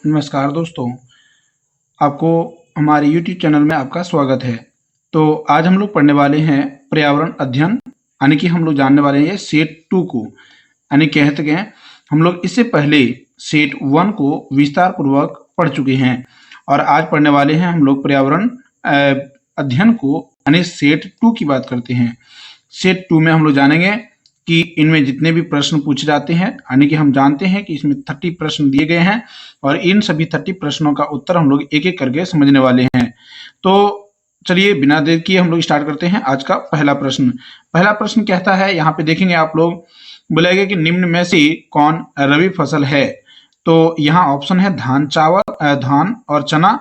नमस्कार दोस्तों, आपको हमारे YouTube चैनल में आपका स्वागत है। तो आज हम लोग पढ़ने वाले हैं पर्यावरण अध्ययन, यानी कि हम लोग जानने वाले हैं सेट 2 को, यानी कहते हैं हम लोग इससे पहले सेट 1 को विस्तार पूर्वक पढ़ चुके हैं और आज पढ़ने वाले हैं हम लोग पर्यावरण अध्ययन को, यानी सेट 2 की बात करते हैं। सेट 2 में हम लोग जानेंगे कि इनमें जितने भी प्रश्न पूछे जाते हैं, यानी कि हम जानते हैं कि इसमें 30 प्रश्न दिए गए हैं और इन सभी 30 प्रश्नों का उत्तर हम लोग एक एक करके समझने वाले हैं। तो चलिए बिना देर किए हम लोग स्टार्ट करते हैं। आज का पहला प्रश्न कहता है, यहाँ पे देखेंगे आप लोग, बोलेगा कि निम्न में से कौन रबी फसल है। तो यहाँ ऑप्शन है धान और चना।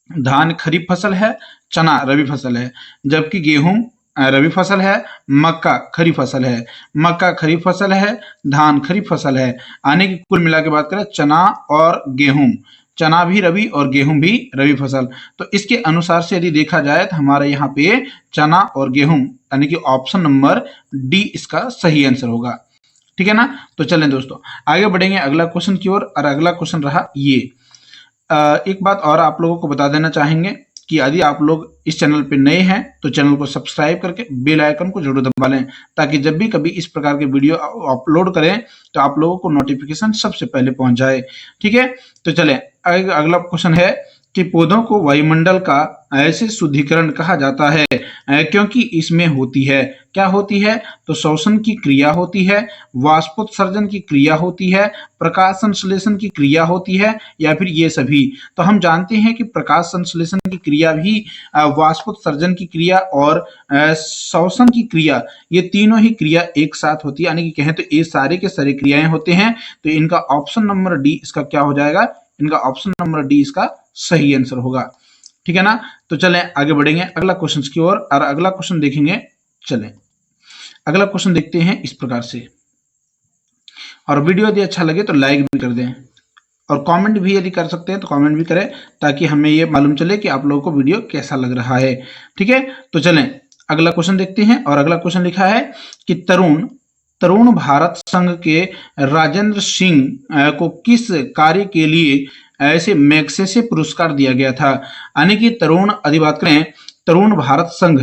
धान खरीफ फसल है, चना रबी फसल है, जबकि गेहूं रबी फसल है, मक्का खरीफ फसल है। मक्का खरीफ फसल है, धान खरीफ फसल है। आने की कुल मिला के बात करें चना और गेहूं, चना भी रबी और गेहूं भी रबी फसल। तो इसके अनुसार से यदि देखा जाए तो हमारे यहाँ पे चना और गेहूं, यानी कि ऑप्शन नंबर डी इसका सही आंसर होगा। ठीक है ना। तो चलें दोस्तों आगे बढ़ेंगे अगला क्वेश्चन की ओर, और अगला क्वेश्चन रहा ये। एक बात और आप लोगों को बता देना चाहेंगे कि यदि आप लोग इस चैनल पे नए हैं तो चैनल को सब्सक्राइब करके बेल आइकन को जरूर दबा लें, ताकि जब भी कभी इस प्रकार के वीडियो अपलोड करें तो आप लोगों को नोटिफिकेशन सबसे पहले पहुंच जाए। ठीक है। तो चलें अगला क्वेश्चन है कि पौधों को वायुमंडल का ऐसे शुद्धिकरण कहा जाता है क्योंकि इसमें होती है, क्या होती है, तो श्वसन की क्रिया होती है, वाष्पोत्सर्जन की क्रिया होती है, प्रकाश संश्लेषण की क्रिया होती है, या फिर ये सभी। तो हम जानते हैं कि प्रकाश संश्लेषण की क्रिया भी, वाष्पोत्सर्जन की क्रिया और श्वसन की क्रिया, ये तीनों ही क्रिया एक साथ होती है, यानी कि कहें तो ये सारे के सारे क्रियाएं होते हैं। तो इनका ऑप्शन नंबर डी इसका क्या हो जाएगा, इनका ऑप्शन नंबर डी इसका सही आंसर होगा। ठीक है ना। तो चलें आगे बढ़ेंगे अगला क्वेश्चन की ओर, और अगला क्वेश्चन देखेंगे। चलें अगला क्वेश्चन देखते हैं इस प्रकार से, और वीडियो यदि अच्छा लगे तो लाइक भी कर दें और कमेंट भी यदि कर सकते हैं तो कमेंट भी करें, ताकि हमें ये मालूम चले कि आप लोगों को वीडियो कैसा लग रहा है। ठीक है। तो चलें अगला क्वेश्चन देखते हैं, और अगला क्वेश्चन लिखा है कि तरुण भारत संघ के राजेंद्र सिंह को किस कार्य के लिए ऐसे मैग्सेसे पुरस्कार दिया गया था। यानी कि बात करें तरुण भारत संघ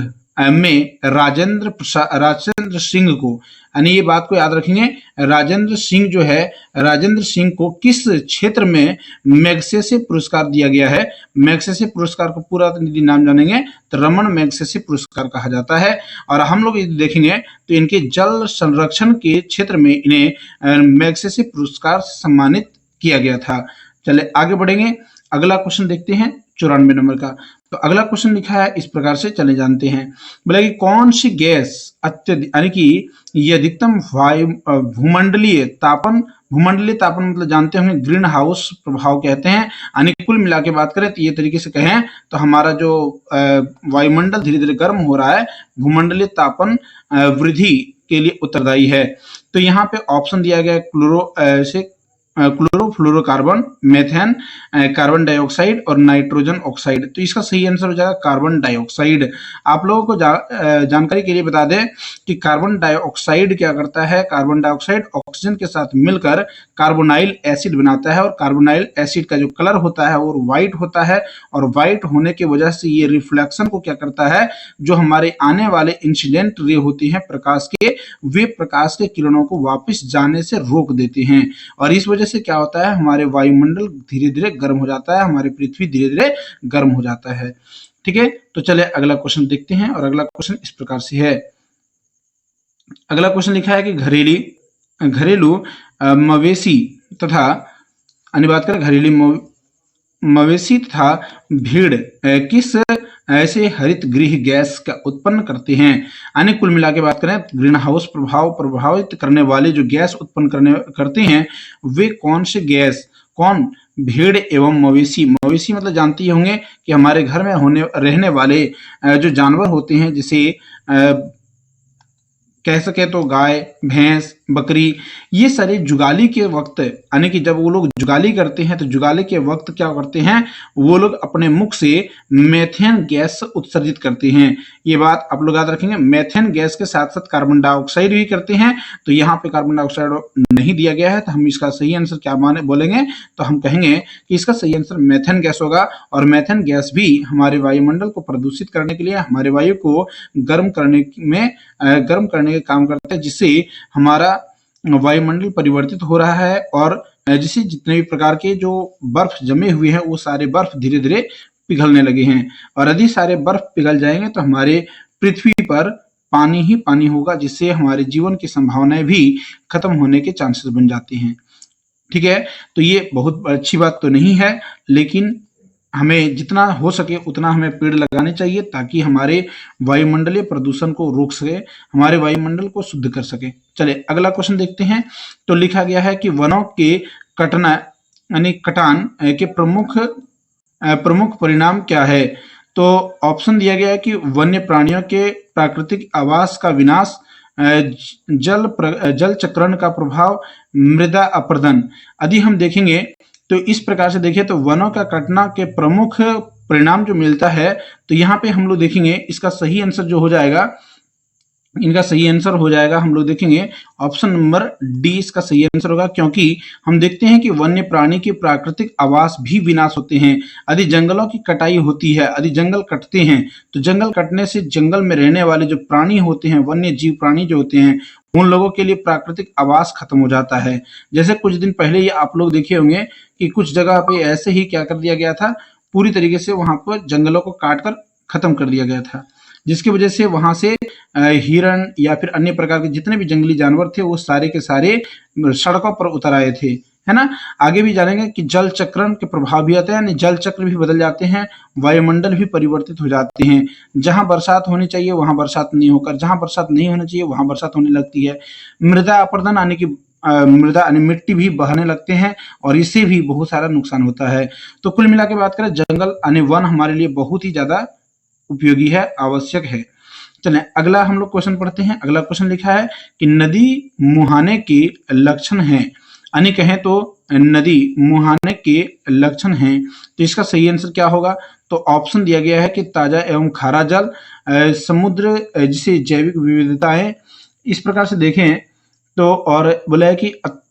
में राजेंद्र सिंह को, यानी ये बात को याद रखेंगे, राजेंद्र सिंह जो है, राजेंद्र सिंह को किस क्षेत्र में मैग्सेसे पुरस्कार दिया गया है। मैग्सेसे पुरस्कार को पूरा यदि नाम जानेंगे तो रमन मैग्सेसे पुरस्कार कहा जाता है। और हम लोग यदि देखेंगे तो इनके जल संरक्षण के क्षेत्र में इन्हें मैग्सेसे पुरस्कार से सम्मानित किया गया था। चले आगे बढ़ेंगे अगला क्वेश्चन देखते हैं 94 नंबर का। तो अगला क्वेश्चन लिखा है इस प्रकार से, चले जानते हैं। बोला कि कौन सी गैस अत्यधिक, यानी कि ये अधिकतम भूमंडलीय तापन मतलब जानते होंगे ग्रीन हाउस प्रभाव कहते हैं। यानी कुल मिला के बात करें तो ये तरीके से कहें तो हमारा जो वायुमंडल धीरे धीरे गर्म हो रहा है, भूमंडलीय तापन वृद्धि के लिए उत्तरदायी है। तो यहाँ पे ऑप्शन दिया गया क्लोरोफ्लोरोकार्बन, मेथेन, कार्बन डाइऑक्साइड और नाइट्रोजन ऑक्साइड। तो इसका सही आंसर हो जाएगा कार्बन डाइऑक्साइड। आप लोगों को जानकारी के लिए बता दें कि कार्बन डाइऑक्साइड क्या करता है, कार्बन डाइऑक्साइड ऑक्सीजन के साथ मिलकर कार्बोनाइल एसिड बनाता है, और कार्बोनाइल एसिड का जो कलर होता है वो व्हाइट होता है, और व्हाइट होने की वजह से ये रिफ्लेक्शन को क्या करता है, जो हमारे आने वाले इंसिडेंट रे होती हैं प्रकाश के, वे प्रकाश के किरणों को वापस जाने से रोक देते हैं, और इस वजह से क्या होता है, हमारे वायुमंडल धीरे धीरे गर्म हो जाता है, हमारी पृथ्वी धीरे धीरे गर्म हो जाता है। ठीक है। तो चले अगला क्वेश्चन देखते हैं, और अगला क्वेश्चन इस प्रकार से है। अगला क्वेश्चन लिखा है कि घरेलू मवेशी तथा, अन्य बात करें घरेलू मवेशी तथा भीड़ किस ऐसे हरित गृह गैस का उत्पन्न करते हैं। यानी कुल मिला के बात करें ग्रीन हाउस प्रभाव प्रभावित करने वाले जो गैस उत्पन्न करते हैं वे कौन से गैस, कौन, भेड़ एवं मवेशी। मवेशी मतलब जानते ही होंगे कि हमारे घर में रहने वाले जो जानवर होते हैं, जैसे कह सके तो गाय, भैंस, बकरी, ये सारे जुगाली के वक्त यानी कि जब वो लोग जुगाली करते हैं तो जुगाली के वक्त क्या करते हैं, वो लोग अपने मुख से मेथेन गैस उत्सर्जित करते हैं। ये बात आप लोग याद रखेंगे, मेथेन गैस के साथ साथ कार्बन डाइऑक्साइड भी करते हैं। तो यहाँ पे कार्बन डाइऑक्साइड नहीं दिया गया है, तो हम इसका सही आंसर क्या माने बोलेंगे, तो हम कहेंगे कि इसका सही आंसर मेथेन गैस होगा। और मेथेन गैस भी हमारे वायुमंडल को प्रदूषित करने के लिए, हमारे वायु को गर्म करने के काम करता है, जिससे हमारा वायुमंडल परिवर्तित हो रहा है और जिससे जितने भी प्रकार के जो बर्फ जमे हुए हैं वो सारे बर्फ धीरे धीरे पिघलने लगे हैं। और यदि सारे बर्फ पिघल जाएंगे तो हमारे पृथ्वी पर पानी ही पानी होगा, जिससे हमारे जीवन की संभावनाएं भी खत्म होने के चांसेस बन जाते हैं। ठीक है, तो ये बहुत अच्छी बात तो नहीं है, लेकिन हमें जितना हो सके उतना हमें पेड़ लगाने चाहिए ताकि हमारे वायुमंडलीय प्रदूषण को रोक सके, हमारे वायुमंडल को शुद्ध कर सके। चले अगला क्वेश्चन देखते हैं। तो लिखा गया है कि वनों के कटना यानी कटान के प्रमुख परिणाम क्या है। तो ऑप्शन दिया गया है कि वन्य प्राणियों के प्राकृतिक आवास का विनाश, जल चक्रण का प्रभाव, मृदा अपरदन। यदि हम देखेंगे तो इस प्रकार से देखें तो वनों का कटना के प्रमुख परिणाम जो मिलता है, तो यहाँ पे हम लोग देखेंगे इसका सही आंसर जो हो जाएगा, इनका सही आंसर हो जाएगा, हम लोग देखेंगे ऑप्शन नंबर डी इसका सही आंसर होगा। क्योंकि हम देखते हैं कि वन्य प्राणी के प्राकृतिक आवास भी विनाश होते हैं यदि जंगलों की कटाई होती है। यदि जंगल कटते हैं तो जंगल कटने से जंगल में रहने वाले जो प्राणी होते हैं, वन्य जीव प्राणी जो होते हैं, उन लोगों के लिए प्राकृतिक आवास खत्म हो जाता है। जैसे कुछ दिन पहले ही आप लोग देखे होंगे कि कुछ जगह पे ऐसे ही क्या कर दिया गया था, पूरी तरीके से वहां पर जंगलों को काटकर खत्म कर दिया गया था, जिसकी वजह से वहां से हिरण या फिर अन्य प्रकार के जितने भी जंगली जानवर थे वो सारे के सारे सड़कों पर उतर आए थे, है ना। आगे भी जानेंगे कि जल चक्रण के प्रभाव भी आते हैं, यानी जल चक्र भी बदल जाते हैं, वायुमंडल भी परिवर्तित हो जाते हैं। जहां बरसात होनी चाहिए वहां बरसात नहीं होकर जहां बरसात नहीं होनी चाहिए वहां बरसात होने लगती है। मृदा अपरदन यानी कि मृदा यानी मिट्टी भी बहने लगते हैं और इससे भी बहुत सारा नुकसान होता है। तो कुल मिला के बात करें, जंगल यानी वन हमारे लिए बहुत ही ज्यादा उपयोगी है, आवश्यक है। चलें अगला हम लोग क्वेश्चन पढ़ते हैं। अगला क्वेश्चन लिखा है कि नदी मुहाने के लक्षण हैं, यानी कहें तो नदी मुहाने के लक्षण हैं, तो इसका सही आंसर क्या होगा। तो ऑप्शन दिया गया है कि ताजा एवं खारा जल, समुद्र जिसे जैविक विविधताएं, इस प्रकार से देखें तो, और बोला है कि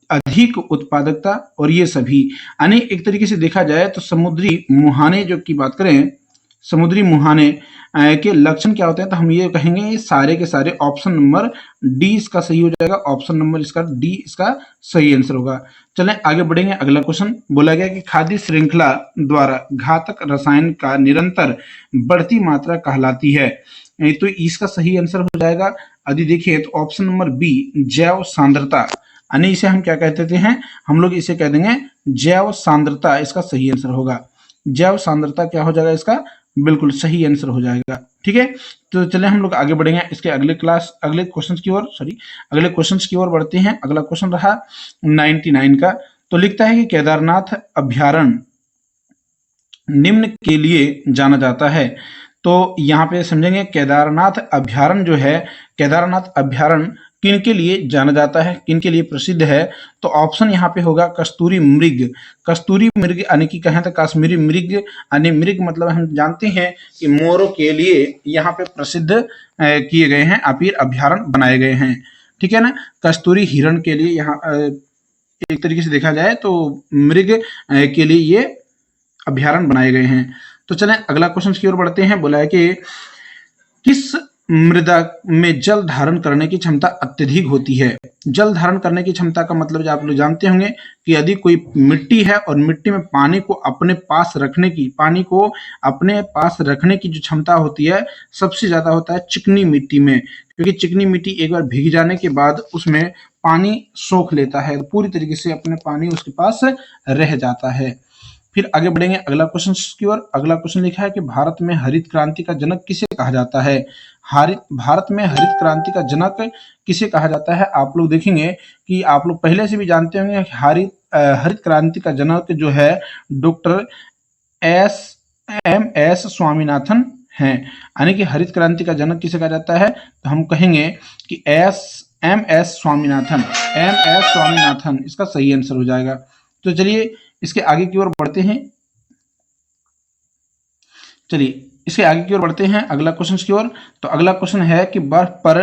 अधिक उत्पादकता, और ये सभी, यानी एक तरीके से देखा जाए तो समुद्री मुहाने जो की बात करें, समुद्री मुहाने के लक्षण क्या होते हैं, तो हम ये कहेंगे ये सारे के सारे ऑप्शन नंबर डी इसका सही हो जाएगा। ऑप्शन नंबर इसका डी इसका सही आंसर होगा। चलें आगे बढ़ेंगे। अगला क्वेश्चन बोला गया कि खाद्य श्रृंखला द्वारा घातक रसायन का निरंतर बढ़ती मात्रा कहलाती है, तो इसका सही आंसर हो जाएगा। यदि देखिए तो ऑप्शन नंबर बी जैव सांद्रता, यानी इसे हम क्या कहते हैं, हम लोग इसे कह देंगे जैव सांद्रता, इसका सही आंसर होगा। जैव सांद्रता क्या हो जाएगा, इसका बिल्कुल सही आंसर हो जाएगा। ठीक है, तो चले हम लोग आगे बढ़ेंगे इसके अगले क्वेश्चन की ओर बढ़ते हैं। अगला क्वेश्चन रहा 99 का। तो लिखता है कि केदारनाथ अभ्यारण्य निम्न के लिए जाना जाता है। तो यहाँ पे समझेंगे केदारनाथ अभ्यारण्य जो है, केदारनाथ अभ्यारण्य किन के लिए जाना जाता है, किन के लिए प्रसिद्ध है। तो ऑप्शन यहाँ पे होगा कस्तूरी मृग। कस्तूरी मृग यानी कि कहें तो कश्मीरी मृग, यानी मृग मतलब हम जानते हैं कि मोरों के लिए यहाँ पे प्रसिद्ध किए गए हैं, फिर अभ्यारण्य बनाए गए हैं। ठीक है ना। कस्तूरी हिरण के लिए यहाँ एक तरीके से देखा जाए तो मृग के लिए ये अभ्यारण्य बनाए गए हैं। तो चलें अगला क्वेश्चन की ओर बढ़ते हैं। बोला है कि किस मृदा में जल धारण करने की क्षमता अत्यधिक होती है। जल धारण करने की क्षमता का मतलब आप लोग जानते होंगे कि यदि कोई मिट्टी है और मिट्टी में पानी को अपने पास रखने की जो क्षमता होती है सबसे ज्यादा होता है चिकनी मिट्टी में, क्योंकि चिकनी मिट्टी एक बार भीग जाने के बाद उसमें पानी सोख लेता है, पूरी तरीके से अपने पानी उसके पास रह जाता है। फिर आगे बढ़ेंगे अगला क्वेश्चन की ओर। अगला क्वेश्चन लिखा है कि भारत में हरित क्रांति का जनक किसे कहा जाता है। भारत में हरित क्रांति का जनक किसे कहा जाता है। आप लोग देखेंगे कि आप लोग पहले से भी जानते होंगे कि हरित क्रांति का जनक जो है डॉक्टर एस स्वामीनाथन हैं, यानी कि हरित क्रांति का जनक किसे कहा जाता है, तो हम कहेंगे कि MS स्वामीनाथन, MS स्वामीनाथन इसका सही आंसर हो जाएगा। तो चलिए इसके आगे की ओर बढ़ते हैं। चलिए इसके आगे की ओर बढ़ते हैं अगला क्वेश्चन की ओर। तो अगला क्वेश्चन है कि बर्फ पर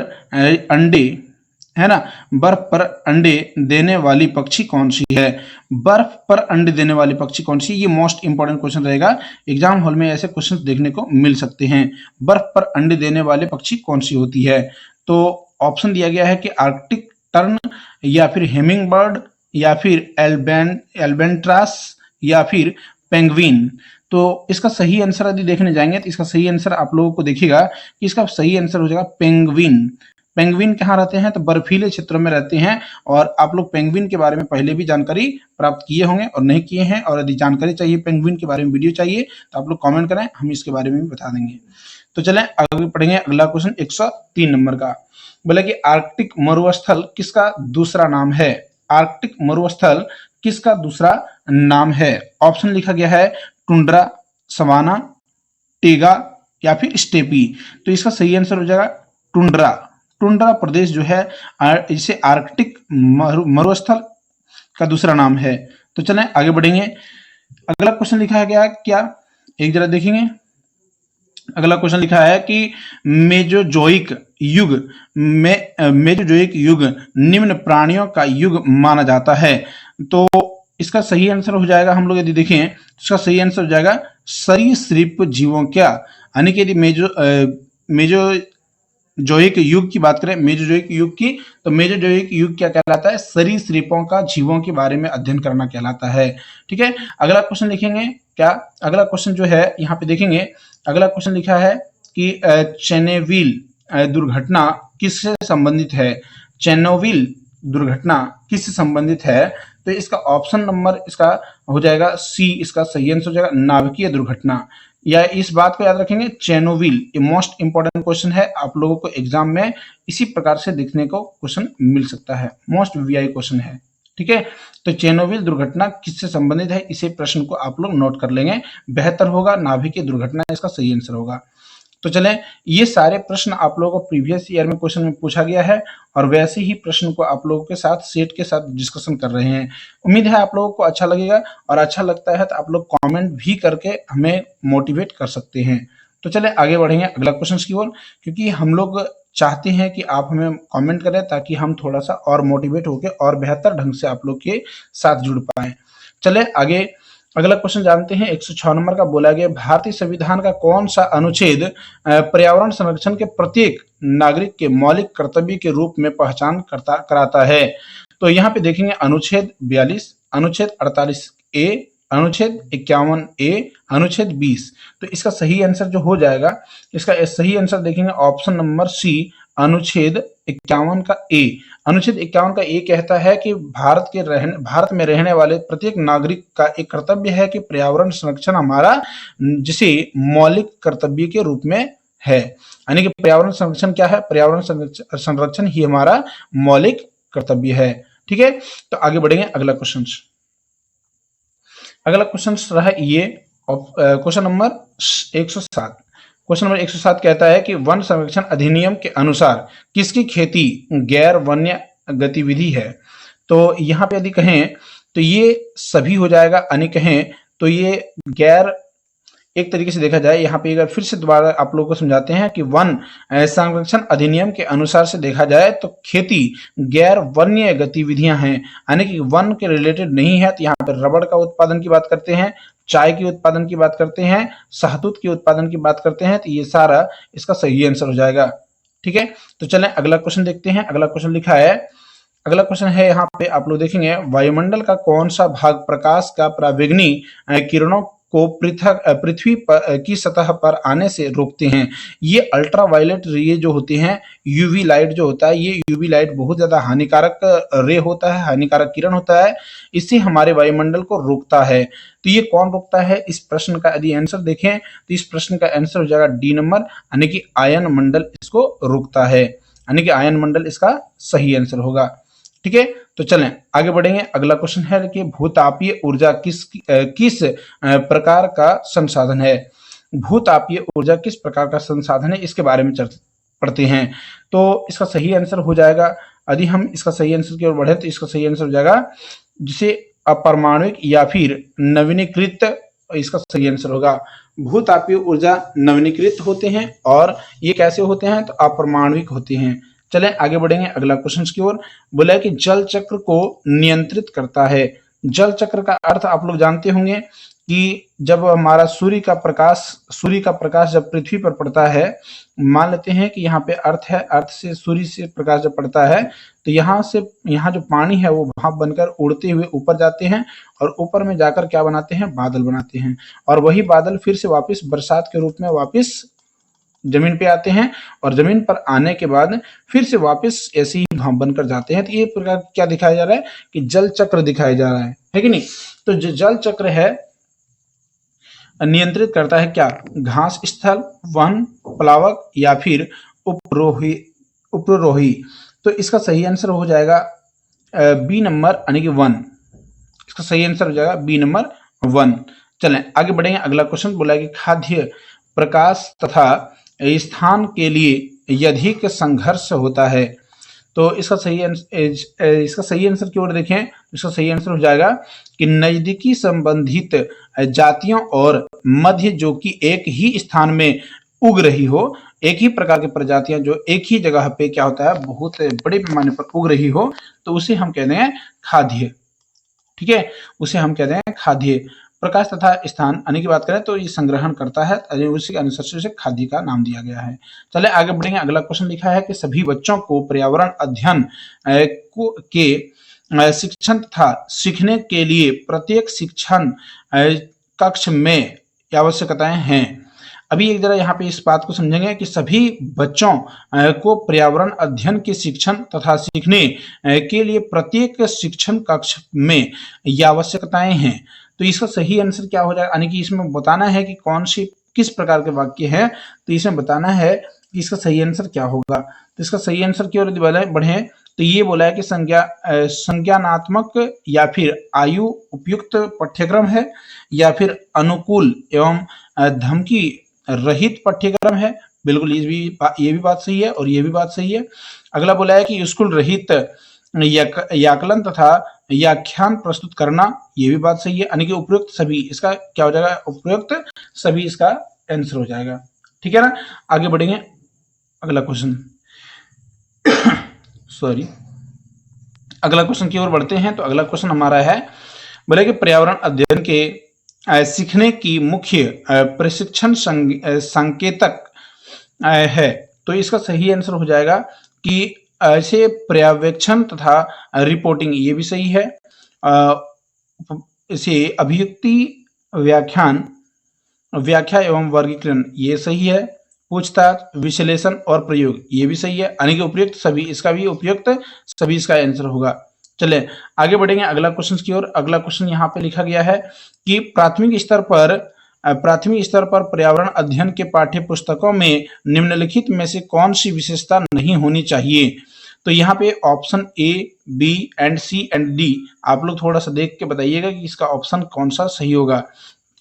अंडे, है ना, बर्फ पर अंडे देने वाली पक्षी कौन सी है? बर्फ पर अंडे देने वाली पक्षी कौन सी? ये मोस्ट इंपॉर्टेंट क्वेश्चन रहेगा, एग्जाम हॉल में ऐसे क्वेश्चन देखने को मिल सकते हैं। बर्फ पर अंडे देने वाली पक्षी कौन सी होती है? तो ऑप्शन दिया गया है कि आर्कटिक टर्न, या फिर हेमिंग बर्ड, या फिर एल्बेंट्रास, या फिर पेंगुइन। तो इसका सही आंसर यदि देखने जाएंगे तो इसका सही आंसर आप लोगों को देखिएगा कि इसका सही आंसर हो जाएगा पेंगुइन। पेंगुइन कहाँ रहते हैं? तो बर्फीले क्षेत्रों में रहते हैं। और आप लोग पेंगुइन के बारे में पहले भी जानकारी प्राप्त किए होंगे और नहीं किए हैं, और यदि जानकारी चाहिए पेंगुइन के बारे में वीडियो चाहिए तो आप लोग कमेंट करें, हम इसके बारे में भी बता देंगे। तो चलें आगे पढ़ेंगे अगला क्वेश्चन 103 नंबर का। बोला कि आर्कटिक मरुस्थल किसका दूसरा नाम है? आर्कटिक मरुस्थल किसका दूसरा नाम है? ऑप्शन लिखा गया है टुंड्रा, सवाना, टेगा, या फिर स्टेपी। तो इसका सही आंसर हो जाएगा टुंड्रा। टुंड्रा प्रदेश जो है इसे आर्कटिक मरुस्थल का दूसरा नाम है। तो चलें आगे बढ़ेंगे। अगला क्वेश्चन लिखा गया क्या, एक जरा देखेंगे। अगला क्वेश्चन लिखा है कि मेजोजोइक युग निम्न प्राणियों का युग माना जाता है। तो इसका सही आंसर हो जाएगा, हम लोग यदि देखें इसका सही आंसर हो जाएगा सरीसृप जीवों क्या, यानी कि यदि मेजोजोइक युग की बात करें, मेजोजोइक युग की, तो मेजोजोइक युग क्या कहलाता है? सरीसृपों का जीवों के बारे में अध्ययन करना कहलाता है। ठीक है, अगला क्वेश्चन लिखेंगे क्या? अगला क्वेश्चन जो है यहाँ पे देखेंगे, अगला क्वेश्चन लिखा है कि चेरनोबिल दुर्घटना किससे संबंधित है? चेरनोबिल दुर्घटना किससे संबंधित है? तो इसका ऑप्शन नंबर इसका हो जाएगा सी, इसका सही आंसर हो जाएगा नाभिकीय दुर्घटना। या इस बात को याद रखेंगे, चेरनोबिल, ये मोस्ट इंपॉर्टेंट क्वेश्चन है, आप लोगों को एग्जाम में इसी प्रकार से देखने को क्वेश्चन मिल सकता है, मोस्ट वीआई क्वेश्चन है। ठीक है, तो चेरनोबिल दुर्घटना किससे संबंधित है, इसे प्रश्न को आप लोग नोट कर लेंगे, बेहतर होगा। नाभिकीय दुर्घटना इसका सही आंसर होगा। तो चलें, ये सारे प्रश्न आप लोगों को प्रीवियस ईयर में क्वेश्चन में पूछा गया है, और वैसे ही प्रश्न को आप लोगों के साथ सेट के साथ डिस्कशन कर रहे हैं। उम्मीद है आप लोगों को अच्छा लगेगा, और अच्छा लगता है तो आप लोग कमेंट भी करके हमें मोटिवेट कर सकते हैं। तो चलें आगे बढ़ेंगे अगला क्वेश्चन की ओर, क्योंकि हम लोग चाहते हैं कि आप हमें कमेंट करें ताकि हम थोड़ा सा और मोटिवेट होकर और बेहतर ढंग से आप लोग के साथ जुड़ पाएं। चले आगे अगला क्वेश्चन जानते हैं। 106 नंबर का बोला गया, भारतीय संविधान का कौन सा अनुच्छेद पर्यावरण संरक्षण के प्रत्येक नागरिक के मौलिक कर्तव्य के रूप में पहचान कराता है? तो यहाँ पे देखेंगे अनुच्छेद 42, अनुच्छेद 48A, अनुच्छेद 51A, अनुच्छेद 20। तो इसका सही आंसर जो हो जाएगा, इसका सही आंसर देखेंगे ऑप्शन नंबर सी, अनुच्छेद 51 का ए। अनुच्छेद 51 का ए कहता है कि भारत में रहने वाले प्रत्येक नागरिक का एक कर्तव्य है कि पर्यावरण संरक्षण हमारा जिसे मौलिक कर्तव्य के रूप में है, यानी कि पर्यावरण संरक्षण क्या है? पर्यावरण संरक्षण ही हमारा मौलिक कर्तव्य है। ठीक है, तो आगे बढ़ेंगे अगला क्वेश्चन। अगला क्वेश्चन रहा ये क्वेश्चन नंबर 107। क्वेश्चन नंबर 107 कहता है कि वन संरक्षण अधिनियम के अनुसार किसकी खेती गैर वन्य गतिविधि है? तो यहाँ पे यदि कहें तो ये सभी हो जाएगा, यानी कहें तो ये गैर, एक तरीके से देखा जाए यहाँ पे अगर फिर से दोबारा आप लोगों को समझाते हैं कि वन संरक्षण अधिनियम के अनुसार से देखा जाए तो खेती गैर वन्य गतिविधियां हैं, यानी कि वन के रिलेटेड नहीं है। तो यहाँ पर रबड़ का उत्पादन की बात करते हैं, चाय के उत्पादन की बात करते हैं, शहतूत के उत्पादन की बात करते हैं, तो ये सारा इसका सही आंसर हो जाएगा। ठीक है, तो चलें अगला क्वेश्चन देखते हैं। अगला क्वेश्चन लिखा है, अगला क्वेश्चन है यहाँ पे आप लोग देखेंगे, वायुमंडल का कौन सा भाग प्रकाश का परावैंगनी किरणों को पृथ्वी की सतह पर आने से रोकते हैं? ये अल्ट्रावायलेट रे जो होते हैं, यूवी लाइट जो होता है, ये यूवी लाइट बहुत ज्यादा हानिकारक रे होता है, हानिकारक किरण होता है, इससे हमारे वायुमंडल को रोकता है। तो ये कौन रोकता है? इस प्रश्न का यदि आंसर देखें तो इस प्रश्न का आंसर हो जाएगा डी नंबर, यानी कि आयन मंडल इसको रोकता है, यानी कि आयन मंडल इसका सही आंसर होगा। ठीक है, तो चलें आगे बढ़ेंगे। अगला क्वेश्चन है कि भूतापीय ऊर्जा किस प्रकार का संसाधन है? भूतापीय ऊर्जा किस प्रकार का संसाधन है, इसके बारे में पढ़ते हैं। तो इसका सही आंसर हो जाएगा यदि हम इसका सही आंसर की ओर बढ़े तो इसका सही आंसर हो जाएगा जिसे अपरमाणुक या फिर नवीनीकृत, इसका सही आंसर होगा। भूतापीय ऊर्जा नवीनीकृत होते हैं और ये कैसे होते हैं तो अपरमाणुक होते हैं। चलें आगे बढ़ेंगे अगला क्वेश्चन की ओर। बोला है कि जल चक्र को नियंत्रित करता है। जल चक्र का अर्थ आप लोग जानते होंगे कि जब हमारा सूर्य का प्रकाश जब पृथ्वी पर पड़ता है, मान लेते हैं कि यहाँ पे अर्थ है, अर्थ से सूर्य से प्रकाश जब पड़ता है तो यहाँ जो पानी है वो भाप बनकर उड़ते हुए ऊपर जाते हैं और ऊपर में जाकर क्या बनाते हैं, बादल बनाते हैं, और वही बादल फिर से वापस बरसात के रूप में वापस जमीन पे आते हैं और जमीन पर आने के बाद फिर से वापस ऐसे ही भाप बनकर जाते हैं। तो ये प्रकार क्या दिखाया जा रहा है कि जल चक्र दिखाया जा रहा है कि नहीं। तो जो जल चक्र है नियंत्रित करता है क्या, घास स्थल, वन, प्लावक या फिर उपरोही। तो इसका सही आंसर हो जाएगा बी नंबर यानी कि 1। इसका सही आंसर हो जाएगा बी नंबर 1। चलें आगे बढ़ेंगे अगला क्वेश्चन। बोला कि खाद्य, प्रकाश तथा स्थान के लिए अधिक संघर्ष होता है। तो इसका सही आंसर की ओर देखें, इसका सही आंसर हो जाएगा कि नजदीकी संबंधित जातियों और मध्य जो कि एक ही स्थान में उग रही हो, एक ही प्रकार की प्रजातियां जो एक ही जगह पे क्या होता है बहुत बड़े पैमाने पर उग रही हो, तो उसे हम कहते हैं खाद्य। ठीक है, उसे हम कहते हैं खाद्य। प्रकाश तथा स्थान आने की बात करें तो ये संग्रहण करता है, उसी के अनुसार से खाद्य का नाम दिया गया है। चले आगे बढ़ेंगे अगला क्वेश्चन लिखा है कि सभी बच्चों को पर्यावरण अध्ययन के शिक्षण तथा सीखने के लिए प्रत्येक शिक्षण कक्ष में आवश्यकताएं हैं। अभी एक जरा यहाँ पे इस बात को समझेंगे कि सभी बच्चों को पर्यावरण अध्ययन के शिक्षण तथा सीखने के लिए प्रत्येक शिक्षण कक्ष में ये आवश्यकताएं हैं। तो इसका सही आंसर क्या हो जाएगा, यानी कि इसमें बताना है कि कौन सी किस प्रकार के वाक्य है, तो इसमें बताना है कि इसका सही आंसर क्या होगा। तो इसका सही आंसर की ओर बढ़े तो ये बोला है कि संज्ञानात्मक या फिर आयु उपयुक्त पाठ्यक्रम है या फिर अनुकूल एवं धमकी रहित पाठ्यक्रम है। बिल्कुल ये भी बात सही है और ये भी बात सही है। अगला बोला है कि स्कूल रहित व्याकलन तथा व्याख्यान प्रस्तुत करना, ये भी बात सही है, यानी कि उपयुक्त सभी, इसका क्या हो जाएगा, उपयुक्त सभी इसका आंसर हो जाएगा। ठीक है ना, आगे बढ़ेंगे अगला क्वेश्चन सॉरी अगला क्वेश्चन की ओर बढ़ते हैं। तो अगला क्वेश्चन हमारा है, बोले कि पर्यावरण अध्ययन के सीखने की मुख्य प्रशिक्षण संकेतक है। तो इसका सही आंसर हो जाएगा कि ऐसे पर्यवेक्षण तथा रिपोर्टिंग, ये भी सही है। इसे अभिव्यक्ति, व्याख्या एवं वर्गीकरण, ये सही है। पूछताछ, विश्लेषण और प्रयोग, ये भी सही है, यानी कि उपयुक्त सभी, इसका भी उपयुक्त सभी इसका आंसर होगा। चले आगे बढ़ेंगे अगला क्वेश्चन की ओर। अगला क्वेश्चन यहाँ पे लिखा गया है कि प्राथमिक स्तर पर पर्यावरण अध्ययन के पाठ्य पुस्तकों में निम्नलिखित में से कौन सी विशेषता नहीं होनी चाहिए। तो यहाँ पे option A, B and C and D आप लोग थोड़ा सा देख के बताइएगा कि इसका ऑप्शन कौन सा सही होगा।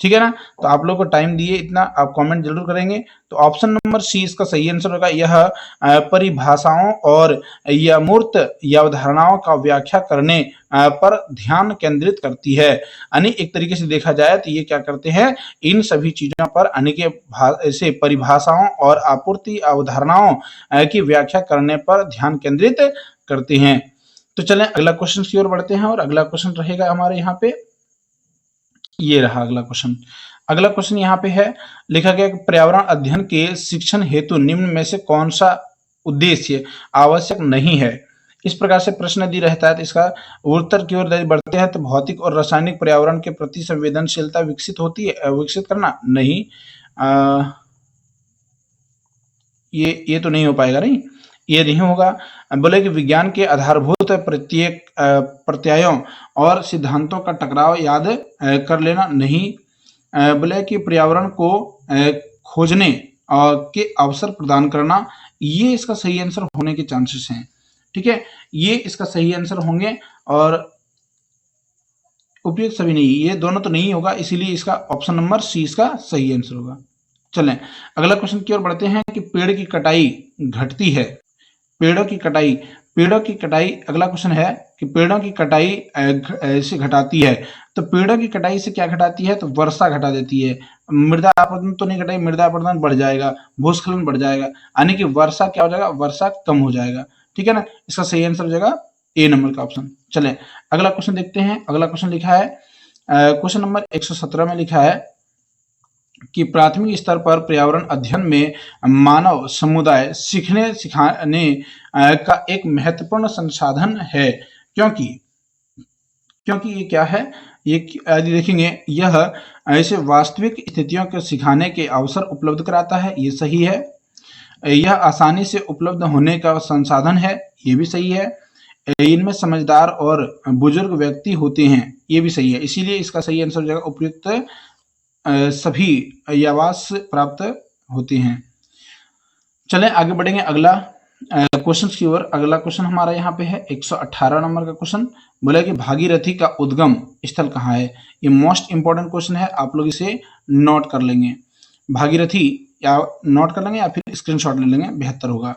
ठीक है ना, तो आप लोग को टाइम दिए इतना, आप कमेंट जरूर करेंगे। तो ऑप्शन नंबर सी इसका सही आंसर होगा। यह परिभाषाओं और अमूर्त अवधारणाओं का व्याख्या करने पर ध्यान केंद्रित करती है। यानी एक तरीके से देखा जाए तो ये क्या करते हैं, इन सभी चीजों पर यानी कि ऐसे परिभाषाओं और आपूर्ति अवधारणाओं की व्याख्या करने पर ध्यान केंद्रित करते हैं। तो चलें अगला क्वेश्चन की ओर बढ़ते हैं और अगला क्वेश्चन रहेगा हमारे यहाँ पे, ये रहा अगला क्वेश्चन। अगला क्वेश्चन यहाँ पे है, लिखा गया कि पर्यावरण अध्ययन के शिक्षण हेतु निम्न में से कौन सा उद्देश्य आवश्यक नहीं है। इस प्रकार से प्रश्न यदि रहता है तो इसका उत्तर की ओर बढ़ते हैं। तो भौतिक और रासायनिक पर्यावरण के प्रति संवेदनशीलता विकसित करना नहीं, ये तो नहीं हो पाएगा, नहीं ये नहीं होगा। बोले कि विज्ञान के आधारभूत प्रत्येक प्रत्ययों और सिद्धांतों का टकराव याद कर लेना नहीं। बोले कि पर्यावरण को खोजने के अवसर प्रदान करना, ये इसका सही आंसर होने के चांसेस हैं। ठीक है, ये इसका सही आंसर होंगे और उपयुक्त सभी नहीं, ये दोनों तो नहीं होगा, इसीलिए इसका ऑप्शन नंबर सी इसका सही आंसर होगा। चलें अगला क्वेश्चन की ओर बढ़ते हैं कि पेड़ की कटाई घटती है, पेड़ों की कटाई पेड़ों की कटाई, अगला क्वेश्चन है कि पेड़ों की कटाई ऐसे घटाती है। तो पेड़ों की कटाई से क्या घटाती है? तो वर्षा घटा देती है। मृदा अपरदन तो नहीं घटाई, मृदा अपरदन बढ़ जाएगा, भूस्खलन बढ़ जाएगा, यानी कि वर्षा क्या हो जाएगा? वर्षा कम हो जाएगा। ठीक है ना, इसका सही आंसर हो जाएगा ए नंबर का ऑप्शन। चलें अगला क्वेश्चन देखते हैं। अगला क्वेश्चन लिखा है क्वेश्चन नंबर 117 में लिखा है कि प्राथमिक स्तर पर पर्यावरण अध्ययन में मानव समुदाय सीखने सिखाने का एक महत्वपूर्ण संसाधन है, क्योंकि क्योंकि ये क्या है? ये यदि देखेंगे यह ऐसे वास्तविक स्थितियों को सिखाने के अवसर उपलब्ध कराता है, ये सही है। यह आसानी से उपलब्ध होने का संसाधन है, ये भी सही है। इनमें समझदार और बुजुर्ग व्यक्ति होते हैं, ये भी सही है। इसीलिए इसका सही आंसर हो जाएगा उपयुक्त सभी आवास प्राप्त होते हैं। चलें आगे बढ़ेंगे अगला क्वेश्चन की ओर। अगला क्वेश्चन हमारा यहाँ पे है 118 नंबर का क्वेश्चन। बोला कि भागीरथी का उद्गम स्थल कहाँ है? ये मोस्ट इंपॉर्टेंट क्वेश्चन है, आप लोग इसे नोट कर लेंगे। भागीरथी या नोट कर लेंगे या फिर स्क्रीनशॉट ले लेंगे, बेहतर होगा।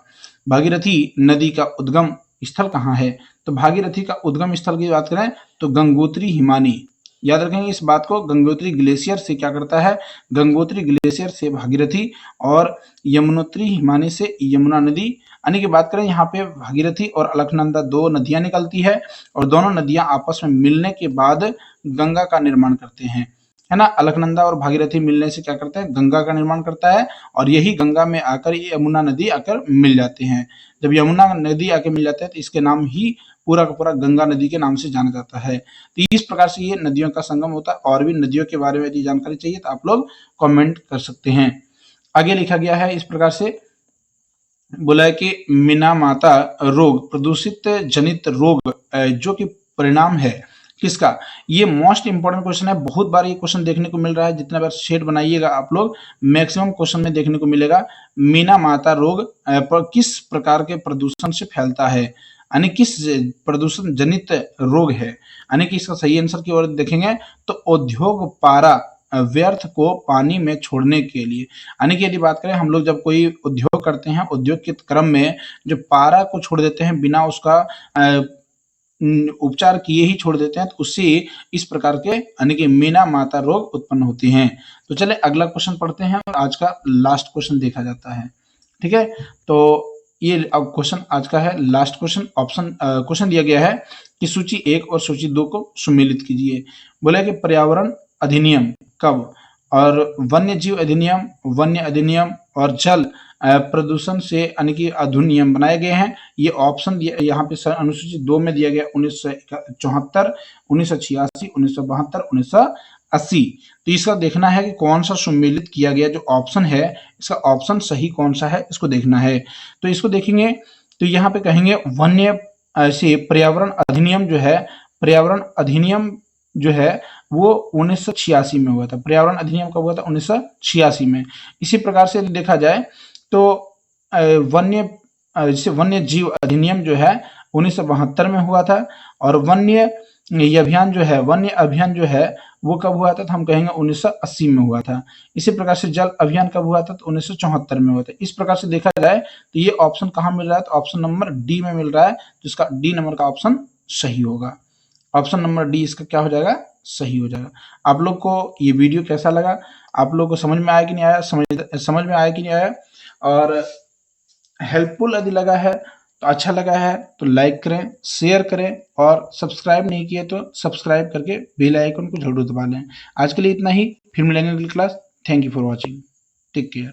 भागीरथी नदी का उद्गम स्थल कहाँ है? तो भागीरथी का उद्गम स्थल की बात करें तो गंगोत्री हिमानी, याद रखेंगे इस बात को। गंगोत्री ग्लेशियर से क्या करता है? गंगोत्री ग्लेशियर से भागीरथी और यमुनोत्री हिमानी से यमुना नदी, यानी कि बात करें यहाँ पे भागीरथी और अलकनंदा दो नदियां निकलती है और दोनों नदियां आपस में मिलने के बाद गंगा का निर्माण करते हैं, है ना। अलकनंदा और भागीरथी मिलने से क्या करते हैं? गंगा का निर्माण करता है और यही गंगा में आकर ये यमुना नदी आकर मिल जाते हैं। जब यमुना नदी आके मिल जाते हैं तो इसके नाम ही पूरा का पूरा गंगा नदी के नाम से जाना जाता है। तो इस प्रकार से ये नदियों का संगम होता है। और भी नदियों के बारे में यदि जानकारी चाहिए तो आप लोग कमेंट कर सकते हैं। आगे लिखा गया है इस प्रकार से, बोला है कि मीनामाता रोग प्रदूषित जनित रोग जो कि परिणाम है किसका? ये मोस्ट इंपॉर्टेंट क्वेश्चन है। बहुत बार ये क्वेश्चन देखने को मिल रहा है, जितना बार सेट बनाइएगा आप लोग मैक्सिमम क्वेश्चन में देखने को मिलेगा। मीनामाता रोग पर किस प्रकार के प्रदूषण से फैलता है, यानी किस प्रदूषण जनित रोग है? यानी कि इसका सही आंसर की ओर देखेंगे तो उद्योग पारा व्यर्थ को पानी में छोड़ने के लिए, यानी कि यदि बात करें हम लोग जब कोई उद्योग करते हैं, उद्योग के क्रम में जो पारा को छोड़ देते हैं बिना उसका उपचार किए ही छोड़ देते हैं, तो उससे इस प्रकार के यानी कि मीनामाता रोग उत्पन्न होते हैं। तो चले अगला क्वेश्चन पढ़ते हैं और आज का लास्ट क्वेश्चन देखा जाता है। ठीक है, तो ये अब क्वेश्चन आज का है लास्ट क्वेश्चन। ऑप्शन क्वेश्चन दिया गया है कि सूची 1 और सूची 2 को सुमेलित कीजिए। बोला कि पर्यावरण अधिनियम कब और वन्य जीव अधिनियम, वन्य अधिनियम और जल प्रदूषण से यानी कि अधिनियम बनाए गए हैं। ये ऑप्शन यहाँ पे अनुसूची 2 में दिया गया 1974, 1986, 1972, 1980। तो इसका देखना है कि कौन सा सुमेलित किया गया। जो ऑप्शन है इसका ऑप्शन सही कौन सा है इसको देखना है। तो इसको देखेंगे तो यहाँ पे कहेंगे वन्य से पर्यावरण अधिनियम जो है, पर्यावरण अधिनियम जो है वो 1986 में हुआ था। पर्यावरण अधिनियम कब हुआ था? 1986 में। इसी प्रकार से यदि देखा जाए तो वन्य जैसे वन्य जीव अधिनियम जो है 1972 में हुआ था और वन्य अभियान जो है, वन्य अभियान जो है वो कब हुआ था? तो हम कहेंगे 1980 में हुआ था। इसी प्रकार से जल अभियान कब हुआ था? तो 1974 में हुआ था। इस प्रकार से देखा जाए तो ये ऑप्शन कहाँ मिल रहा है? तो ऑप्शन नंबर डी में मिल रहा है, जिसका डी नंबर का ऑप्शन सही होगा। ऑप्शन नंबर डी इसका क्या हो जाएगा? सही हो जाएगा। आप लोग को ये वीडियो कैसा लगा? आप लोग को समझ में आया कि नहीं आया? समझ में आया कि नहीं आया? और हेल्पफुल यदि लगा है तो अच्छा लगा है तो लाइक करें, शेयर करें और सब्सक्राइब नहीं किए तो सब्सक्राइब करके बेल आइकन को जरूर दबा लें। आज के लिए इतना ही, फिर मिलेंगे अगली class. Thank you for watching, take care.